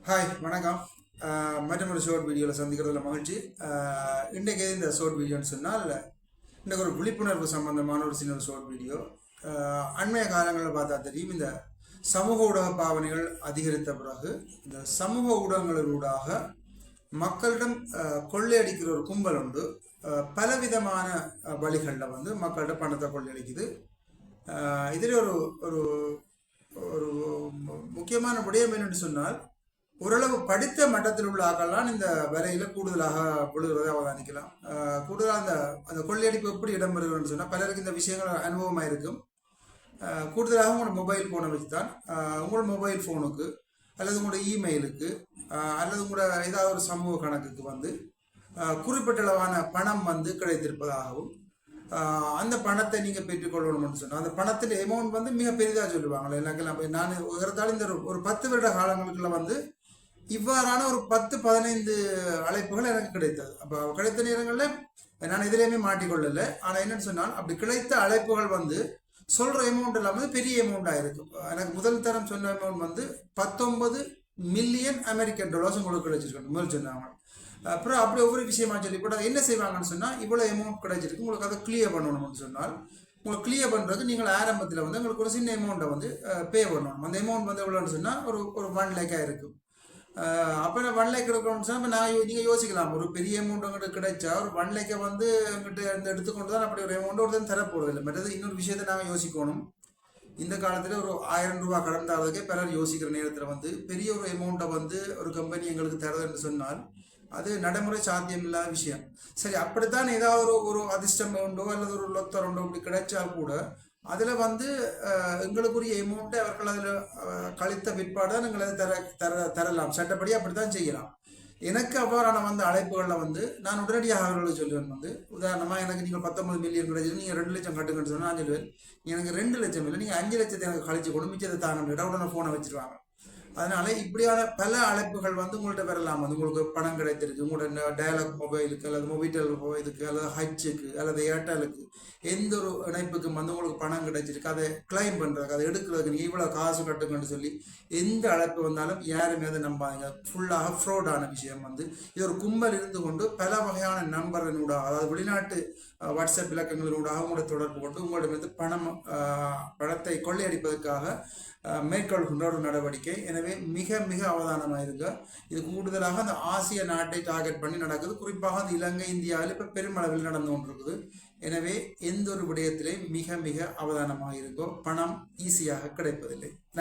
Hi வணக்கம். மற்றொரு short வீடியோவில் சந்திக்கிறதுல மகிழ்ச்சி. இன்றைக்கு இந்த ஷார்ட் வீடியோன்னு சொன்னால் இன்றைக்கு ஒரு விழிப்புணர்வு சம்பந்தமான ஒரு சின்ன ஷார்ட் வீடியோ. அண்மைய காலங்களில் பார்த்தா தெரியும், இந்த சமூக ஊடக பாவனைகள் அதிகரித்த பிறகு இந்த சமூக ஊடகங்களூடாக மக்களிடம் கொள்ளையடிக்கிற ஒரு கும்பல் உண்டு. பலவிதமான வழிகளில் மக்கள்கிட்ட பணத்தை கொள்ளையடிக்குது. இதில் ஒரு ஒரு ஒரு முக்கியமான விடயம் என்னென்னு சொன்னால், ஓரளவு படித்த மட்டத்தில் உள்ள ஆக்கள்லாம் இந்த விலையில கூடுதலாக விழுகிறதை அவதானிக்கலாம். கூடுதலாக அந்த அந்த கொள்ளையடிப்பு எப்படி இடம்பெறுகிறதுன்னு சொன்னால், பலருக்கு இந்த விஷயங்கள் அனுபவமாக இருக்கும். கூடுதலாக உங்களோட மொபைல் ஃபோனை வச்சு தான் உங்களோட மொபைல் ஃபோனுக்கு அல்லது உங்களோட இமெயிலுக்கு அல்லது உங்களோட ஏதாவது ஒரு சமூக கணக்குக்கு குறிப்பிட்ட அளவான பணம் கிடைத்திருப்பதாகவும், அந்த பணத்தை நீங்கள் பெற்றுக்கொள்ளணும்னு சொன்னால் அந்த பணத்தின் அமௌண்ட் மிக பெரிதாக சொல்லுவாங்களே. எனக்கு நான் உயர்த்தாலும் இந்த ஒரு 10 வருட காலங்களுக்குள்ள இவ்வாறான ஒரு 10-15 அழைப்புகள் எனக்கு கிடைத்தது. அப்போ கிடைத்த நேரங்களில் நான் எதிலையுமே மாட்டிக்கொள்ளலை. ஆனால் என்னன்னு சொன்னால், அப்படி கிடைத்த அழைப்புகள் சொல்கிற அமௌண்ட் இல்லாமல் பெரிய அமௌண்ட்டாக இருக்கும். எனக்கு முதல் தரம் சொன்ன அமௌண்ட் 19 மில்லியன் அமெரிக்கன் டாலர்ஸ் உங்களுக்கு கிடைச்சிருக்கு முதல் சொன்னாங்க. அப்புறம் அப்படி ஒவ்வொரு விஷயமா சொல்லி கூட என்ன செய்வாங்கன்னு சொன்னால், இவ்வளோ அமௌண்ட் கிடைச்சிருக்கு, உங்களுக்கு அதை கிளியர் பண்ணணும்னு சொன்னால், உங்களுக்கு கிளியர் பண்ணுறதுக்கு நீங்கள் ஆரம்பத்தில் உங்களுக்கு ஒரு சின்ன அமௌண்ட்டை பே பண்ணணும். அந்த அமௌண்ட் எவ்வளோன்னு சொன்னால் ஒரு ஒரு 1 லேக்காக இருக்கும். அப்போ 1 லேக் எடுக்கணும்னு சொன்னால், நீங்கள் யோசிக்கலாம், ஒரு பெரிய அமௌண்ட் உங்கள்கிட்ட கிடைச்சா ஒரு 1 லேக்கை எங்கிட்ட அந்த எடுத்துக்கொண்டு தான் அப்படி ஒரு அமௌண்ட் ஒருத்தன் தரப்போகிறது இல்லை. மற்றது இன்னொரு விஷயத்தை நாங்கள் யோசிக்கணும். இந்த காலத்தில் ஒரு 1000 ரூபா கடன் தரதுக்கே பலர் யோசிக்கிற நேரத்தில் பெரிய ஒரு அமௌண்ட்டை ஒரு கம்பெனி எங்களுக்கு தரதுன்னு சொன்னால் அது நடைமுறை சாத்தியம் இல்லாத விஷயம். சரி, அப்படித்தான் ஏதாவது ஒரு அதிர்ஷ்டம் உண்டோ அல்லது ஒரு லொத்தர் உண்டோ அப்படி கிடைச்சால் கூட அதில் எங்களுக்குரிய அமௌண்ட்டை அவர்கள் அதில் கழித்த பிற்பாடு தான் எங்களை தரலாம். சட்டப்படி அப்படித்தான் செய்யலாம். எனக்கு அவ்வாறான அழைப்புகளில் நான் உடனடியாக அவர்களுக்கு சொல்லுவேன். உதாரணமாக, எனக்கு நீங்கள் 19 மில்லியன் கிடைச்சது, நீங்கள் 2 லட்சம் கட்டுங்கன்னு சொன்னால் நான் சொல்லுவேன், எனக்கு 2 லட்சம் இல்லை, நீங்கள் 5 லட்சத்தை எனக்கு கழிச்சு கொண்டு மிச்சத்தை தாங்க உடனே ஃபோனை வச்சிருவாங்க. அதனால இப்படியான பல அழைப்புகள் உங்கள்கிட்ட வரலாம். உங்களுக்கு பணம் கிடைத்திருக்கு, உங்களோட டயலாக் மொபைலுக்கு அல்லது மொபைட்டல் இதுக்கு அல்லது ஹச்சுக்கு அல்லது ஏர்டெலுக்கு எந்த ஒரு இணைப்புக்கும் உங்களுக்கு பணம் கிடைச்சிருக்கு, அதை கிளைம் பண்ணுறதுக்கு, அதை எடுக்கிறதுக்கு நீங்கள் இவ்வளோ காசு கட்டுங்கன்னு சொல்லி எந்த அழைப்பு வந்தாலும் யாருமே அதை நம்பாங்க. ஃபுல்லாக ஃப்ராடான விஷயம். இது ஒரு கும்பல் இருந்து கொண்டு பல வகையான நம்பரினூடாக, அதாவது வெளிநாட்டு வாட்ஸ்அப் இலக்கங்களினூடாக அவங்களோட தொடர்பு கொண்டு உங்களிடமிருந்து பணத்தை கொள்ளையடிப்பதற்காக மேற்கொள்கின்ற ஒரு நடவடிக்கை. எனவே மிக மிக அவதானமாக இருக்க. இது கூடுதலாக அந்த ஆசிய நாட்டை டார்கெட் பண்ணி நடக்குது. குறிப்பாக அந்த இலங்கை, இந்தியாவில் இப்போ பெருமளவில் நடந்து கொண்டிருக்குது. எனவே எந்த ஒரு விடயத்திலே மிக மிக அவதானமாக இருக்கோ, பணம் ஈஸியாக கிடைப்பதில்லை.